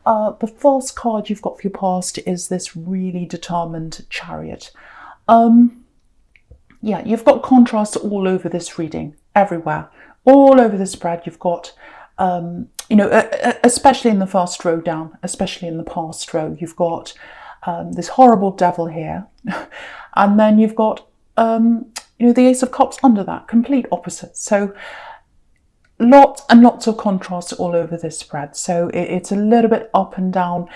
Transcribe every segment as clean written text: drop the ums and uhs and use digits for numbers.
The first card you've got for your past is this really determined Chariot. Yeah, you've got contrast all over this reading, everywhere. All over the spread, you've got, especially in the first row down, especially in the past row, you've got this horrible devil here. And then you've got, the Ace of Cups under that, complete opposite. So lots and lots of contrast all over this spread. So it's a little bit up and down.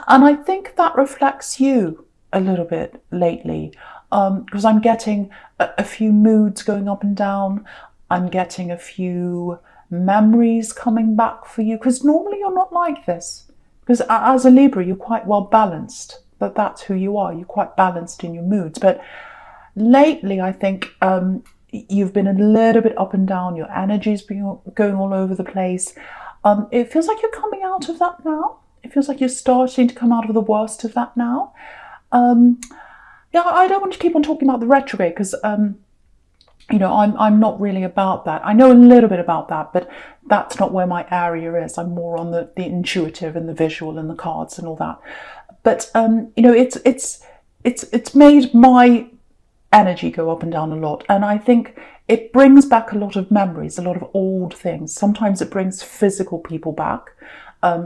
And I think that reflects you a little bit lately, because I'm getting a few moods going up and down. I'm getting a few memories coming back for you, because normally you're not like this. Because as a Libra, you're quite well balanced. That's who you are. You're quite balanced in your moods. But lately, I think you've been a little bit up and down. Your energy's been going all over the place. It feels like you're coming out of that now. It feels like you're starting to come out of the worst of that now. Yeah, I don't want to keep on talking about the retrograde because, I'm not really about that. I know a little bit about that, but that's not where my area is. I'm more on the intuitive and the visual and the cards and all that. But it's made my energy go up and down a lot, and I think it brings back a lot of memories, a lot of old things. Sometimes it brings physical people back.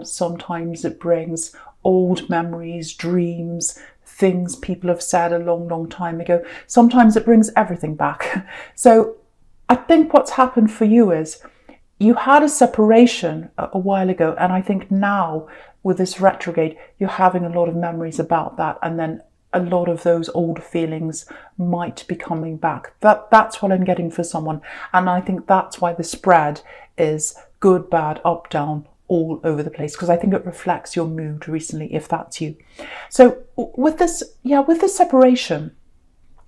Sometimes it brings old memories, dreams, things people have said a long, long time ago. Sometimes it brings everything back. So I think what's happened for you is you had a separation a while ago, and I think now with this retrograde, you're having a lot of memories about that, and then a lot of those old feelings might be coming back. That's what I'm getting for someone, and I think that's why the spread is good, bad, up, down, all over the place, because I think it reflects your mood recently, if that's you. So with this separation,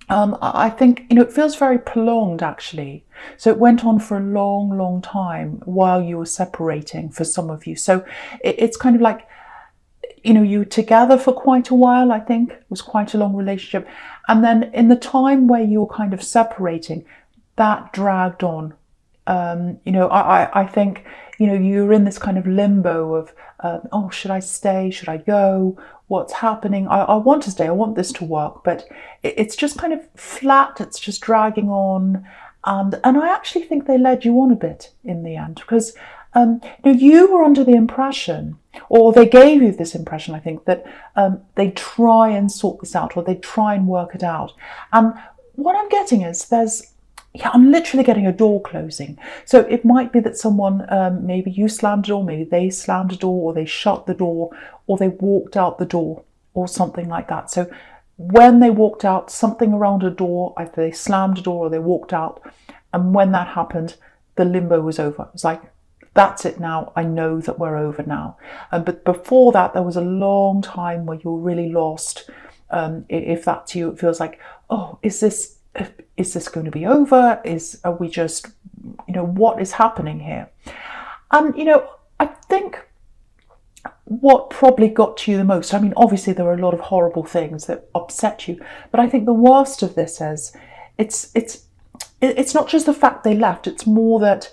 I think, it feels very prolonged actually. So it went on for a long, long time while you were separating for some of you. So it's kind of like, you were together for quite a while, I think. It was quite a long relationship. And then in the time where you were kind of separating, that dragged on. I think, you were in this kind of limbo of, should I stay? Should I go? What's happening? I want to stay. I want this to work. But it's just kind of flat. It's just dragging on. And I actually think they led you on a bit in the end, because you were under the impression, or they gave you this impression, I think, that they try and sort this out, or they try and work it out. And what I'm getting is I'm literally getting a door closing. So it might be that someone, maybe you slammed a door, maybe they slammed a door, or they shut the door, or they walked out the door, or something like that. So when they walked out, something around a door, either they slammed a door or they walked out. And when that happened, the limbo was over. It was like, that's it now. I know that we're over now. But before that, there was a long time where you were really lost. If that's you, it feels like, is this going to be over? Are we just, what is happening here? And, I think what probably got to you the most, I mean, obviously there were a lot of horrible things that upset you, but I think the worst of this is it's not just the fact they left, it's more that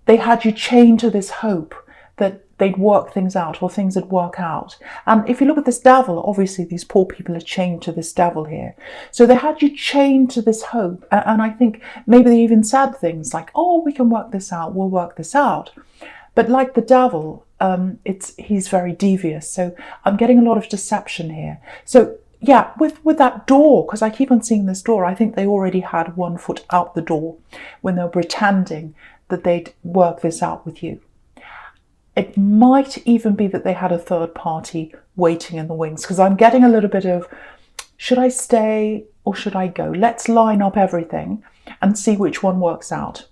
they had you chained to this hope that they'd work things out, or things would work out. And if you look at this devil, obviously these poor people are chained to this devil here. So they had you chained to this hope. And I think maybe they even said things like, we can work this out, we'll work this out. But like the devil, he's very devious. So I'm getting a lot of deception here. So yeah, with that door, because I keep on seeing this door, I think they already had one foot out the door when they were pretending that they'd work this out with you. It might even be that they had a third party waiting in the wings, because I'm getting a little bit of, should I stay or should I go? Let's line up everything and see which one works out.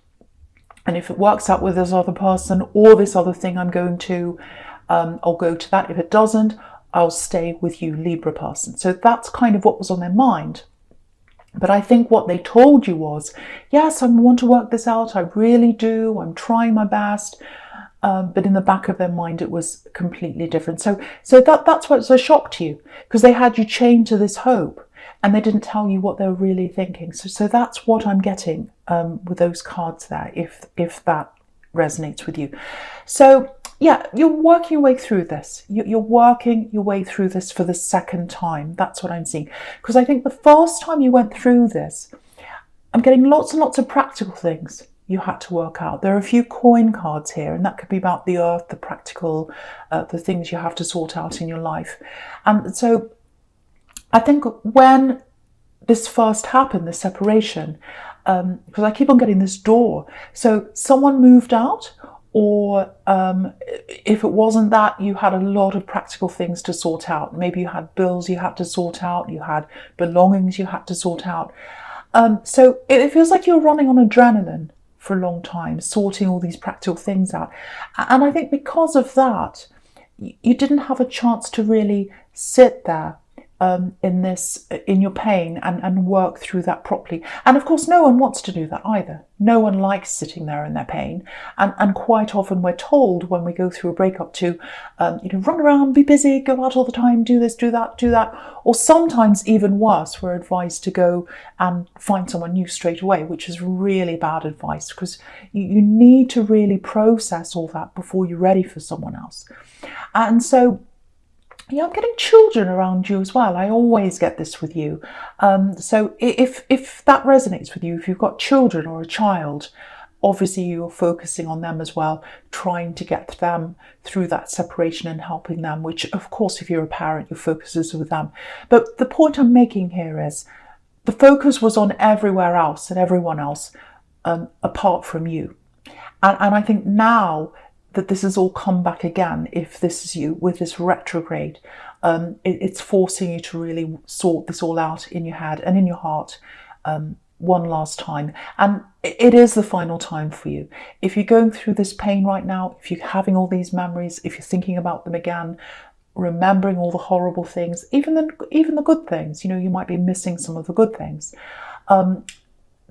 And if it works out with this other person or this other thing I'm going to, I'll go to that. If it doesn't, I'll stay with you, Libra person. So that's kind of what was on their mind. But I think what they told you was, yes, I want to work this out. I really do. I'm trying my best. But in the back of their mind, it was completely different. So that's what's a shock to you, because they had you chained to this hope and they didn't tell you what they were really thinking. So that's what I'm getting with those cards there, if that resonates with you. So yeah, you're working your way through this. You're working your way through this for the second time. That's what I'm seeing. Because I think the first time you went through this, I'm getting lots and lots of practical things you had to work out. There are a few coin cards here, and that could be about the earth, the practical, the things you have to sort out in your life. And so I think when this first happened, this separation, because I keep on getting this door. So someone moved out, or if it wasn't that, you had a lot of practical things to sort out. Maybe you had bills you had to sort out, you had belongings you had to sort out. So it feels like you're running on adrenaline for a long time, sorting all these practical things out. And I think because of that, you didn't have a chance to really sit there in your pain and work through that properly. And of course, no one wants to do that either. No one likes sitting there in their pain. And quite often we're told when we go through a breakup to, run around, be busy, go out all the time, do this, do that, do that. Or sometimes even worse, we're advised to go and find someone new straight away, which is really bad advice, because you need to really process all that before you're ready for someone else. And so, yeah, I'm getting children around you as well. I always get this with you. So if that resonates with you, if you've got children or a child, obviously you're focusing on them as well, trying to get them through that separation and helping them, which of course, if you're a parent, your focus is with them. But the point I'm making here is the focus was on everywhere else and everyone else apart from you. And I think now that this has all come back again, if this is you with this retrograde, it's forcing you to really sort this all out in your head and in your heart one last time. And it is the final time for you. If you're going through this pain right now, if you're having all these memories, if you're thinking about them again, remembering all the horrible things, even the good things, you might be missing some of the good things.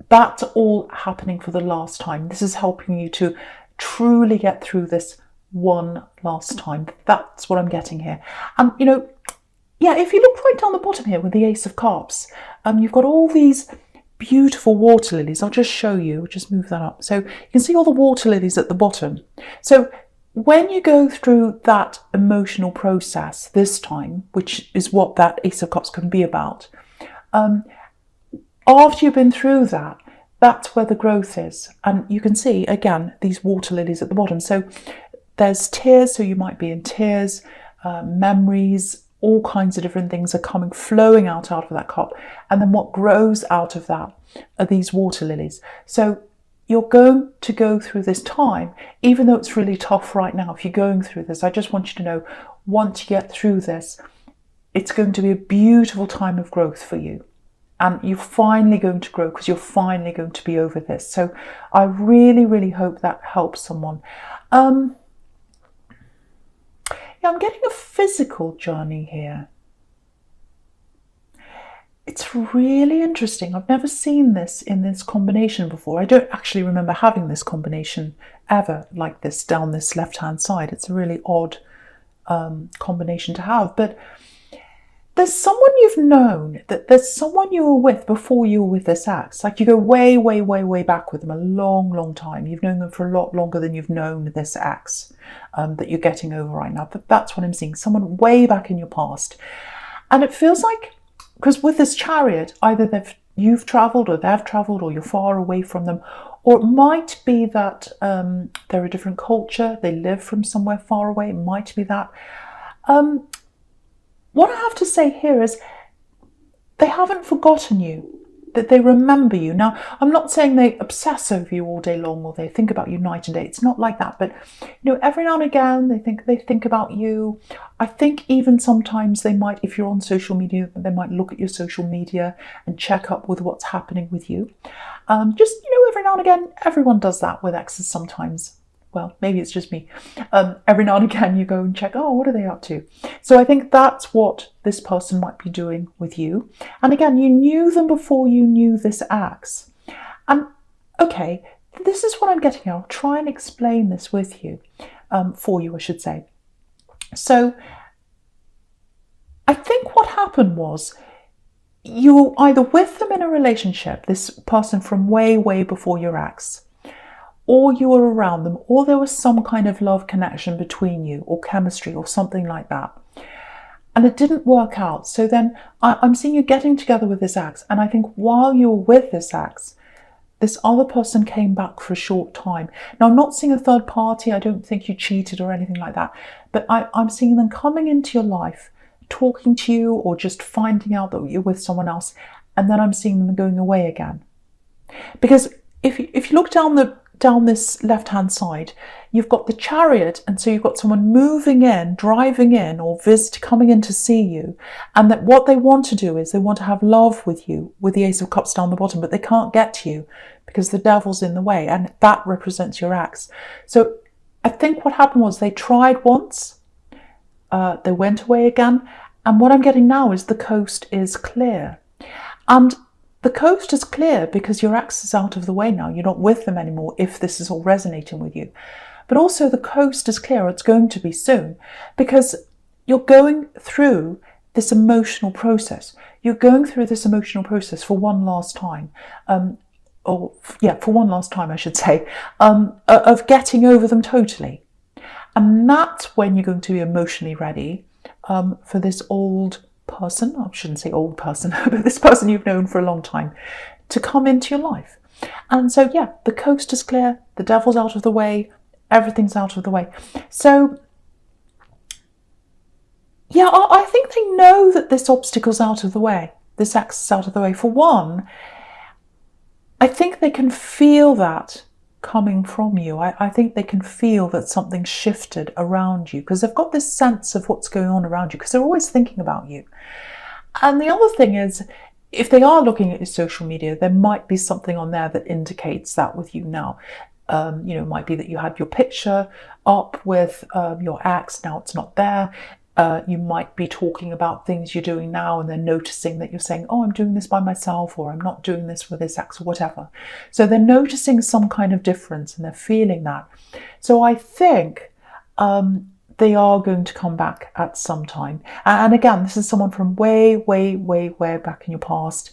That's all happening for the last time. This is helping you to truly get through this one last time. That's what I'm getting here. And if you look right down the bottom here with the Ace of Cups, you've got all these beautiful water lilies. I'll just show you, just move that up. So you can see all the water lilies at the bottom. So when you go through that emotional process this time, which is what that Ace of Cups can be about, after you've been through that, that's where the growth is. And you can see, again, these water lilies at the bottom. So there's tears, so you might be in tears, memories, all kinds of different things are flowing out of that cup. And then what grows out of that are these water lilies. So you're going to go through this time, even though it's really tough right now. If you're going through this, I just want you to know, once you get through this, it's going to be a beautiful time of growth for you. And you're finally going to grow because you're finally going to be over this. So I really, really hope that helps someone. I'm getting a physical journey here. It's really interesting. I've never seen this in this combination before. I don't actually remember having this combination ever like this down this left-hand side. It's a really odd combination to have. But there's someone you've known, that there's someone you were with before you were with this ex. Like you go way, way, way, way back with them, a long, long time. You've known them for a lot longer than you've known this ex that you're getting over right now. But that's what I'm seeing, someone way back in your past. And it feels like, because with this Chariot, either you've travelled or they've travelled or you're far away from them, or it might be that they're a different culture, they live from somewhere far away, it might be that. What I have to say here is they haven't forgotten you, that they remember you. Now, I'm not saying they obsess over you all day long or they think about you night and day. It's not like that. But, every now and again, they think about you. I think even sometimes they might, if you're on social media, they might look at your social media and check up with what's happening with you. Every now and again, everyone does that with exes sometimes. Well, maybe it's just me. Every now and again you go and check, what are they up to? So I think that's what this person might be doing with you. And again, you knew them before you knew this ex. And okay, this is what I'm getting at. I'll try and explain this with you, for you, I should say. So I think what happened was you were either with them in a relationship, this person from way, way before your ex, or you were around them, or there was some kind of love connection between you, or chemistry, or something like that. And it didn't work out. So then I'm seeing you getting together with this ex. And I think while you were with this ex, this other person came back for a short time. Now, I'm not seeing a third party. I don't think you cheated or anything like that. But I'm seeing them coming into your life, talking to you, or just finding out that you're with someone else. And then I'm seeing them going away again. Because if you look down this left-hand side, you've got the Chariot, and so you've got someone moving in, driving in, or coming in to see you, and that what they want to do is they want to have love with you, with the Ace of Cups down the bottom, but they can't get to you because the Devil's in the way, and that represents your ex. So I think what happened was they tried once, they went away again, and what I'm getting now is the coast is clear. And the coast is clear because your ex is out of the way now. You're not with them anymore, if this is all resonating with you. But also the coast is clear. It's going to be soon, because you're going through this emotional process. You're going through this emotional process for one last time. For one last time, I should say, of getting over them totally. And that's when you're going to be emotionally ready for this old person, I shouldn't say old person, but this person you've known for a long time, to come into your life. And so, yeah, the coast is clear, the Devil's out of the way, everything's out of the way. So, yeah, I think they know that this obstacle's out of the way, this ex is out of the way. For one, I think they can feel that coming from you. I think they can feel that something shifted around you, because they've got this sense of what's going on around you, because they're always thinking about you. And the other thing is, if they are looking at your social media, there might be something on there that indicates that with you now. It might be that you had your picture up with your ex, now it's not there. You might be talking about things you're doing now, and they're noticing that you're saying, oh, I'm doing this by myself, or I'm not doing this with this ex, or whatever. So they're noticing some kind of difference, and they're feeling that. So I think they are going to come back at some time. And again, this is someone from way, way, way, way back in your past.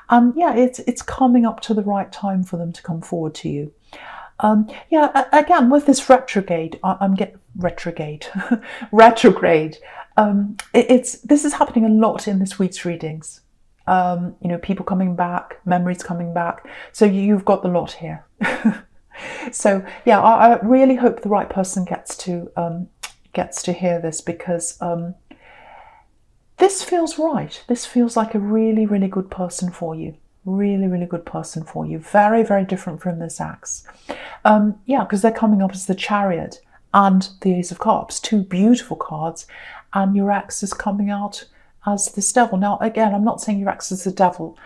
And yeah, it's coming up to the right time for them to come forward to you. Again, with this retrograde, I'm getting retrograde. This is happening a lot in this week's readings. People coming back, memories coming back. So you've got the lot here. So yeah, I really hope the right person gets to hear this, because this feels right. This feels like a really, really good person for you. Really, really good person for you. Very, very different from this ex. Because they're coming up as the Chariot and the Ace of Cups, two beautiful cards, and your ex is coming out as this Devil. Now, again, I'm not saying your ex is the Devil,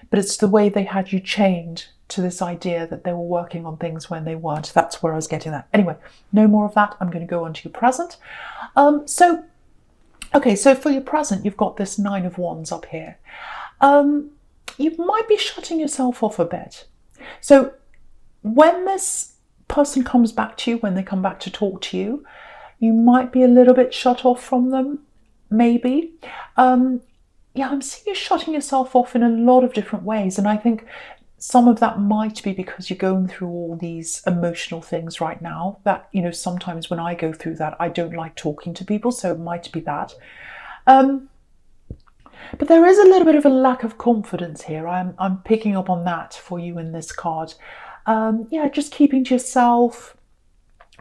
but it's the way they had you chained to this idea that they were working on things when they weren't. That's where I was getting that. Anyway, no more of that. I'm going to go on to your present. So for your present, you've got this Nine of Wands up here. You might be shutting yourself off a bit. So when this person comes back to you, when they come back to talk to you, you might be a little bit shut off from them, maybe. I'm seeing you shutting yourself off in a lot of different ways. And I think some of that might be because you're going through all these emotional things right now that, sometimes when I go through that, I don't like talking to people. So it might be that. But there is a little bit of a lack of confidence here. I'm picking up on that for you in this card. Just keeping to yourself,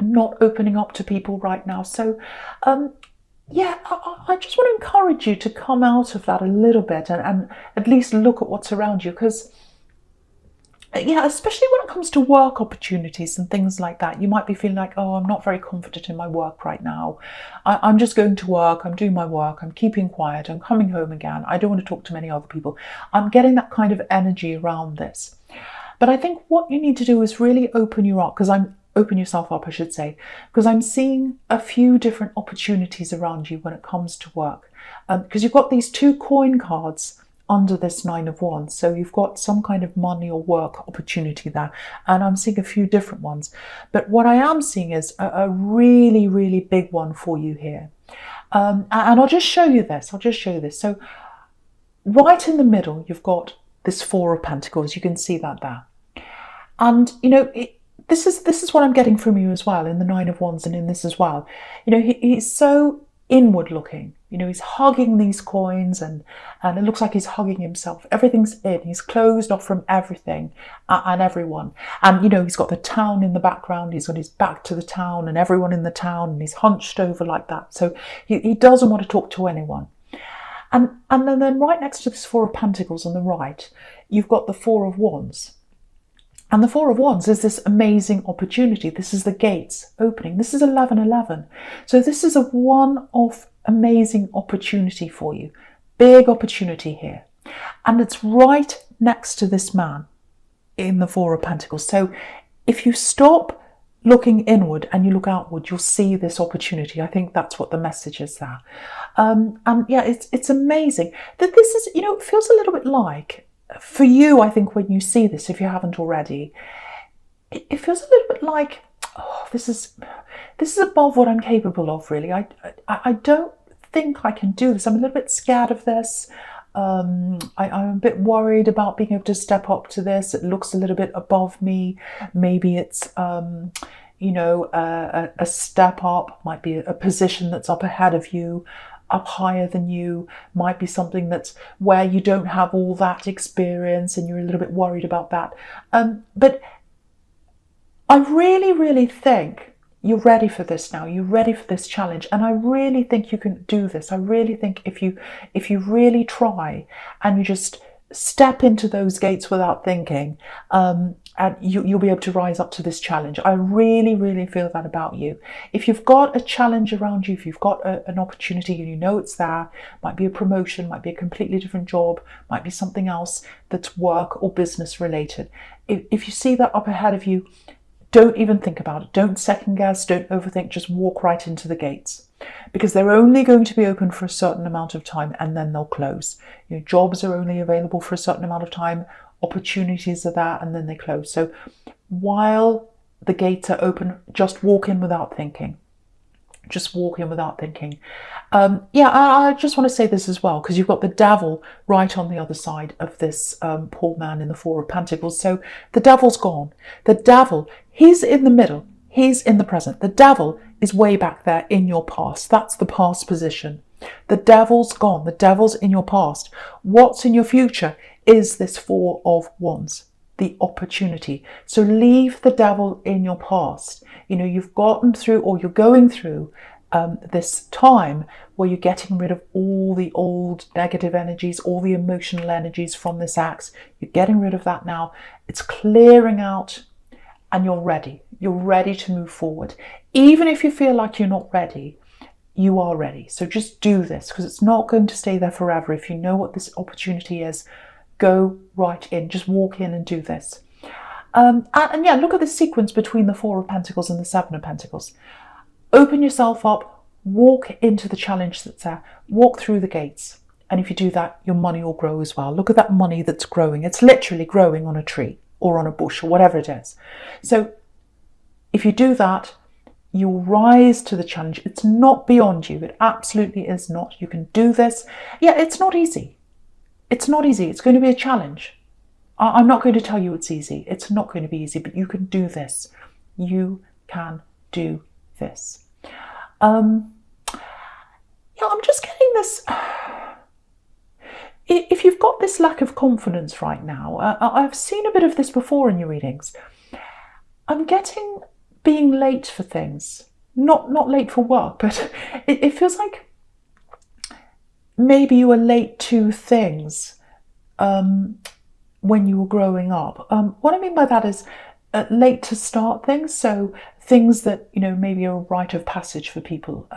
not opening up to people right now. So, I just want to encourage you to come out of that a little bit and at least look at what's around you, because especially when it comes to work opportunities and things like that, you might be feeling like, oh, I'm not very confident in my work right now. I'm just going to work, I'm doing my work, I'm keeping quiet, I'm coming home again, I don't want to talk to many other people. I'm getting that kind of energy around this. But I think what you need to do is really open yourself up, I should say, because I'm seeing a few different opportunities around you when it comes to work. Because you've got these two coin cards under this Nine of Wands. So you've got some kind of money or work opportunity there. And I'm seeing a few different ones. But what I am seeing is a really, really big one for you here. And I'll just show you this. So right in the middle, you've got this Four of Pentacles. You can see that there. And, this is what I'm getting from you as well in the Nine of Wands and in this as well. You know, he's so inward looking. You know, he's hugging these coins, and it looks like he's hugging himself. Everything's in. He's closed off from everything and everyone. And, you know, he's got the town in the background. He's got his back to the town and everyone in the town, and he's hunched over like that. So he doesn't want to talk to anyone. And then right next to this Four of Pentacles on the right, you've got the Four of Wands. And the Four of Wands is this amazing opportunity. This is the gates opening. This is 11:11. So this is a one-off amazing opportunity for you. Big opportunity here. And it's right next to this man in the Four of Pentacles. So if you stop looking inward and you look outward, you'll see this opportunity. I think that's what the message is there. And yeah, it's amazing that this is, you know, it feels a little bit like, for you, I think when you see this, if you haven't already, it feels a little bit like, oh, this is above what I'm capable of, really. I don't think I can do this. I'm a little bit scared of this. I'm a bit worried about being able to step up to this. It looks a little bit above me. Maybe it's, you know, a step up, might be a position that's up ahead of you, up higher than you, might be something that's where you don't have all that experience and you're a little bit worried about that. But I really, really think you're ready for this now. You're ready for this challenge. And I really think you can do this. I really think if you really try and you just step into those gates without thinking, and you'll be able to rise up to this challenge. I really, really feel that about you. If you've got a challenge around you, if you've got an opportunity and you know it's there, might be a promotion, might be a completely different job, might be something else that's work or business related. If you see that up ahead of you, don't even think about it. Don't second guess, don't overthink, just walk right into the gates. Because they're only going to be open for a certain amount of time and then they'll close. You know, jobs are only available for a certain amount of time, opportunities are there and then they close. So while the gates are open, just walk in without thinking. Just walk in without thinking. Yeah, I just want to say this as well, because you've got the Devil right on the other side of this poor man in the Four of Pentacles. So the Devil's gone. The Devil, he's in the middle. He's in the present. The Devil is way back there in your past. That's the past position. The Devil's gone. The Devil's in your past. What's in your future is this Four of Wands, the opportunity. So leave the Devil in your past. You know, you've gotten through, or you're going through this time where you're getting rid of all the old negative energies, all the emotional energies from this axe. You're getting rid of that now. It's clearing out and you're ready. You're ready to move forward. Even if you feel like you're not ready, you are ready. So just do this, because it's not going to stay there forever. If you know what this opportunity is, go right in. Just walk in and do this. And yeah, look at the sequence between the Four of Pentacles and the Seven of Pentacles. Open yourself up, walk into the challenge that's there, walk through the gates. And if you do that, your money will grow as well. Look at that money that's growing. It's literally growing on a tree or on a bush or whatever it is. So if you do that, you'll rise to the challenge. It's not beyond you. It absolutely is not. You can do this. Yeah, it's not easy. It's not easy. It's going to be a challenge. I'm not going to tell you it's easy. It's not going to be easy, but you can do this. You can do this. Yeah, I'm just getting this. If you've got this lack of confidence right now, I've seen a bit of this before in your readings. I'm getting being late for things. Not late for work, but it feels like maybe you were late to things when you were growing up. What I mean by that is late to start things. So things that, you know, maybe are a rite of passage for people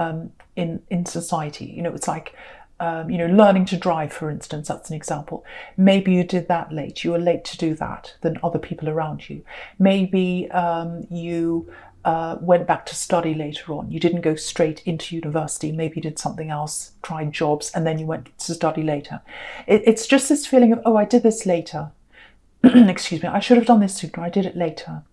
in society. You know, it's like, you know, learning to drive, for instance, that's an example. Maybe you did that late. You were late to do that than other people around you. Maybe you went back to study later on. You didn't go straight into university. Maybe you did something else, tried jobs, and then you went to study later. It's just this feeling of, oh, I did this later. Excuse me, I should have done this sooner. I did it later.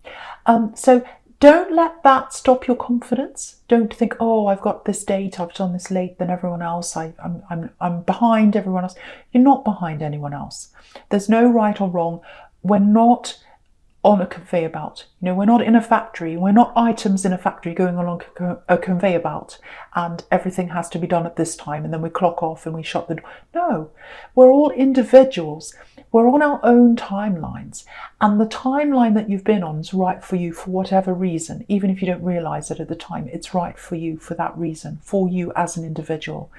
So don't let that stop your confidence. Don't think, oh, I've got this date, I've done this late than everyone else. I'm behind everyone else. You're not behind anyone else. There's no right or wrong. We're not on a conveyor belt. You know, we're not in a factory. We're not items in a factory going along a conveyor belt and everything has to be done at this time and then we clock off and we shut the door. No, we're all individuals. We're on our own timelines, and the timeline that you've been on is right for you for whatever reason. Even if you don't realise it at the time, it's right for you for that reason, for you as an individual.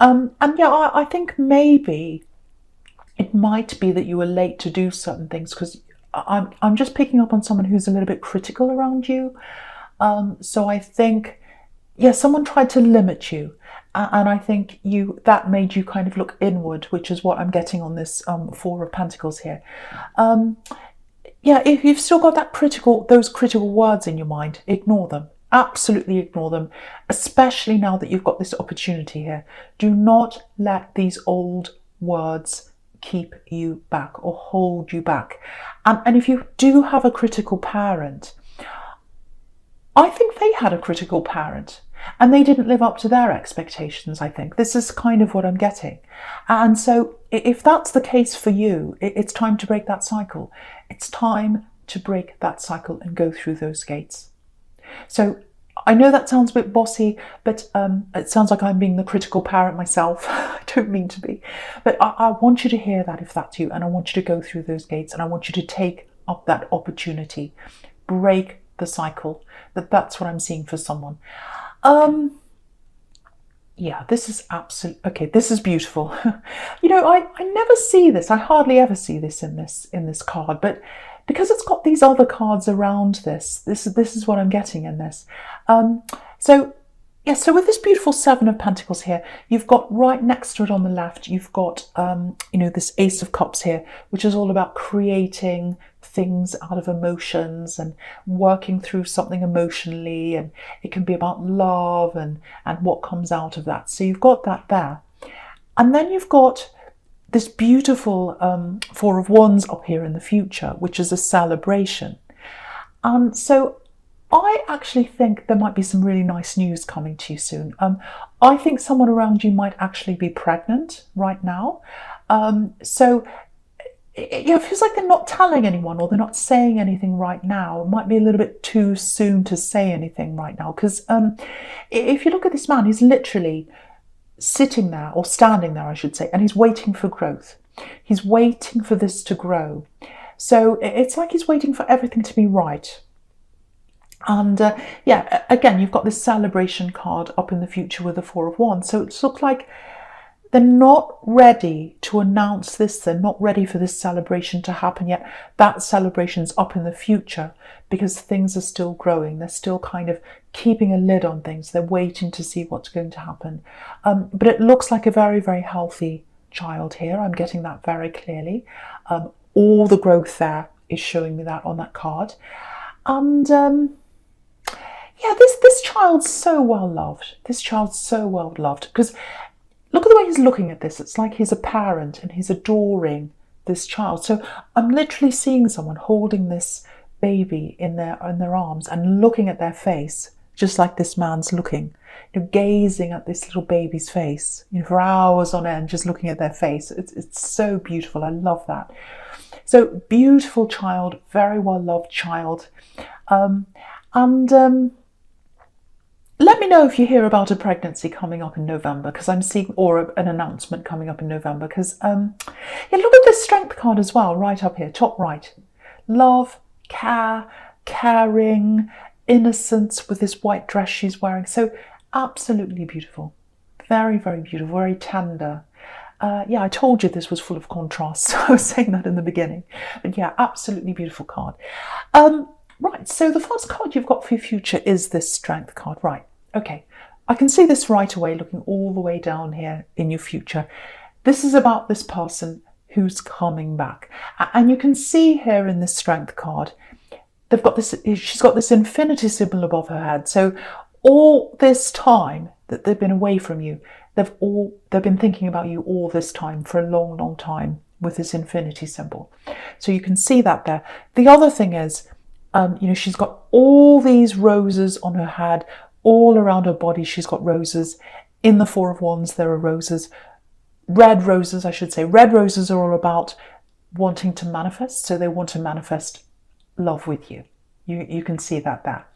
And yeah, I think maybe it might be that you were late to do certain things, because I'm just picking up on someone who's a little bit critical around you. So I think, yeah, someone tried to limit you. And I think that made you kind of look inward, which is what I'm getting on this Four of Pentacles here. Yeah, if you've still got those critical words in your mind, ignore them. Absolutely ignore them, especially now that you've got this opportunity here. Do not let these old words keep you back or hold you back. And if you do have a critical parent, I think they had a critical parent and they didn't live up to their expectations, I think. This is kind of what I'm getting. And so if that's the case for you, it's time to break that cycle. It's time to break that cycle and go through those gates. So I know that sounds a bit bossy, but it sounds like I'm being the critical parent myself. I don't mean to be. But I want you to hear that if that's you, and I want you to go through those gates, and I want you to take up that opportunity. Break the cycle. That's what I'm seeing for someone. Yeah, this is okay. This is beautiful. You know, I never see this. I hardly ever see this in this card, but because it's got these other cards around this is what I'm getting in this. So with this beautiful Seven of Pentacles here, you've got right next to it on the left, you've got you know, this Ace of Cups here, which is all about creating things out of emotions and working through something emotionally, and it can be about love and what comes out of that. So you've got that there. And then you've got this beautiful Four of Wands up here in the future, which is a celebration. And so I actually think there might be some really nice news coming to you soon. I think someone around you might actually be pregnant right now. So it feels like they're not telling anyone, or they're not saying anything right now. It might be a little bit too soon to say anything right now, because if you look at this man, he's literally sitting there, or standing there I should say, and he's waiting for growth. He's waiting for this to grow. So it's like he's waiting for everything to be right. And yeah, again, you've got this celebration card up in the future with the Four of Wands. So it's looked like they're not ready to announce this. They're not ready for this celebration to happen yet. That celebration's up in the future because things are still growing. They're still kind of keeping a lid on things. They're waiting to see what's going to happen. But it looks like a very, very healthy child here. I'm getting that very clearly. All the growth there is showing me that on that card. And yeah, this child's so well loved. This child's so well loved, because look at the way he's looking at this. It's like he's a parent and he's adoring this child. So I'm literally seeing someone holding this baby in their arms and looking at their face, just like this man's looking, you know, gazing at this little baby's face, you know, for hours on end, just looking at their face. It's so beautiful. I love that. So beautiful child, very well loved child. Let me know if you hear about a pregnancy coming up in November, because I'm seeing, or an announcement coming up in November, because yeah, look at this Strength card as well, right up here, top right. Love, care, caring, innocence with this white dress she's wearing. So absolutely beautiful. Very, very beautiful, very tender. Yeah, I told you this was full of contrasts. I was saying that in the beginning. But yeah, absolutely beautiful card. Right, so the first card you've got for your future is this Strength card. Right, okay. I can see this right away, looking all the way down here in your future. This is about this person who's coming back. And you can see here in this Strength card, they've got this, she's got this infinity symbol above her head. So all this time that they've been away from you, they've been thinking about you all this time, for a long, long time, with this infinity symbol. So you can see that there. The other thing is, you know, she's got all these roses on her head, all around her body. She's got roses. In the Four of Wands, there are roses. Red roses, I should say. Red roses are all about wanting to manifest. So they want to manifest love with you. You can see that there.